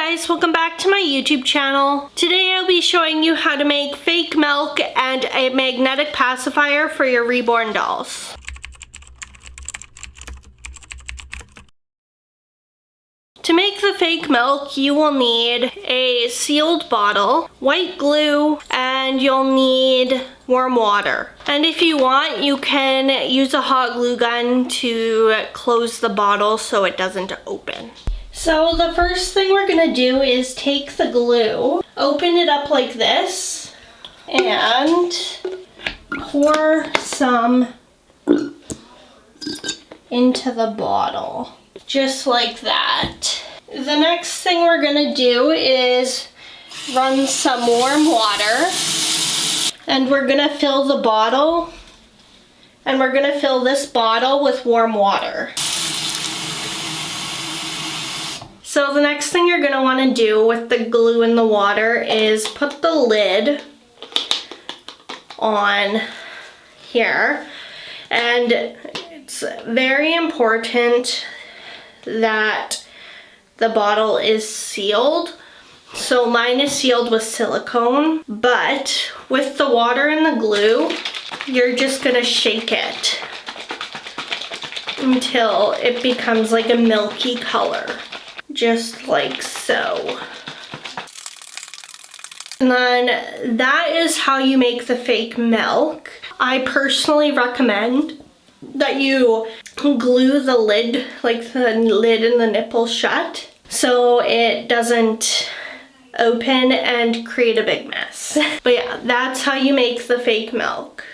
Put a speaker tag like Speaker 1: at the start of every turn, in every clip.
Speaker 1: guys, welcome back to my YouTube channel. Today I'll be showing you how to make fake milk and a magnetic pacifier for your Reborn dolls. To make the fake milk, you will need a sealed bottle, white glue, and you'll need warm water. And if you want, you can use a hot glue gun to close the bottle so it doesn't open. So the first thing we're gonna do is take the glue, open it up like this, and pour some into the bottle, just like that. The next thing we're gonna do is run some warm water, and we're gonna fill the bottle, and we're gonna fill this bottle with warm water. So the next thing you're gonna wanna do with the glue in the water is put the lid on here. And it's very important that the bottle is sealed. So mine is sealed with silicone, but with the water and the glue, you're just gonna shake it until it becomes like a milky color. Just like so. And then that is how you make the fake milk. I personally recommend that you glue the lid, like the lid and the nipple shut, so it doesn't open and create a big mess. But yeah, that's how you make the fake milk.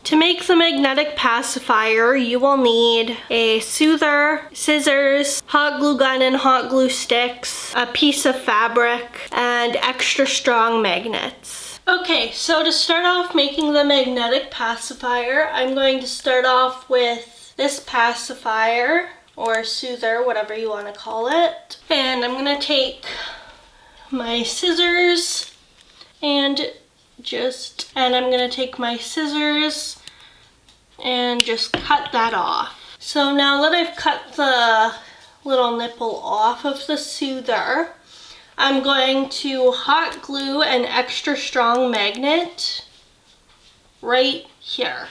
Speaker 1: To make the magnetic pacifier, you will need a soother, scissors, hot glue gun and hot glue sticks, a piece of fabric, and extra strong magnets. Okay, so to start off making the magnetic pacifier, I'm going to start off with this pacifier, or soother, whatever you want to call it. And I'm going to take my scissors and I'm gonna take my scissors and just cut that off. So now that I've cut the little nipple off of the soother, I'm going to hot glue an extra strong magnet right here.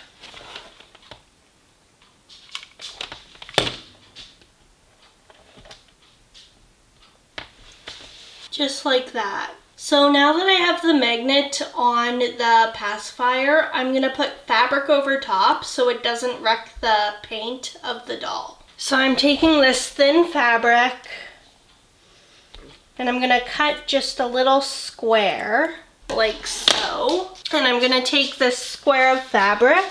Speaker 1: Just like that. So now that I have the magnet on the pacifier, I'm gonna put fabric over top so it doesn't wreck the paint of the doll. So I'm taking this thin fabric and I'm gonna cut just a little square like so. And I'm gonna take this square of fabric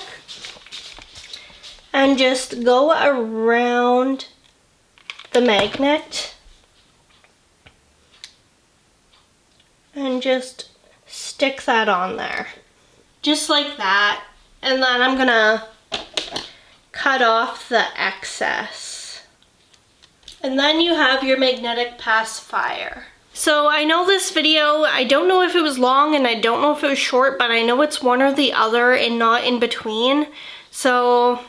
Speaker 1: and just go around the magnet and just stick that on there. Just like that. And then I'm gonna cut off the excess. And then you have your magnetic pacifier. So I know this video, I don't know if it was long and I don't know if it was short, but I know it's one or the other and not in between. So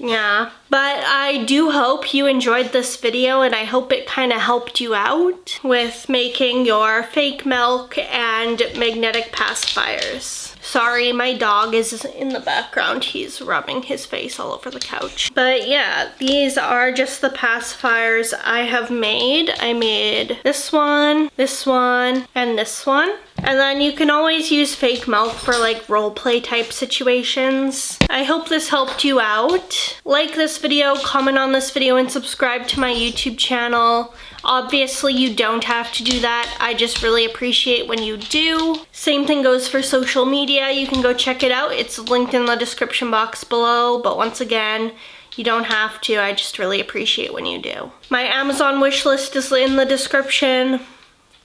Speaker 1: yeah, but I do hope you enjoyed this video and I hope it kind of helped you out with making your fake milk and magnetic pacifiers. Sorry, my dog is in the background. He's rubbing his face all over the couch. But yeah, these are just the pacifiers I have made. I made this one, and this one. And then you can always use fake milk for like role play type situations. I hope this helped you out. Like this video, comment on this video, and subscribe to my YouTube channel. Obviously, you don't have to do that. I just really appreciate when you do. Same thing goes for social media. You can go check it out. It's linked in the description box below. But once again, you don't have to. I just really appreciate when you do. My Amazon wish list is in the description.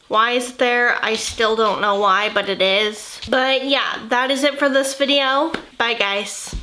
Speaker 1: Why is it there? I still don't know why, but it is. But yeah, that is it for this video. Bye, guys.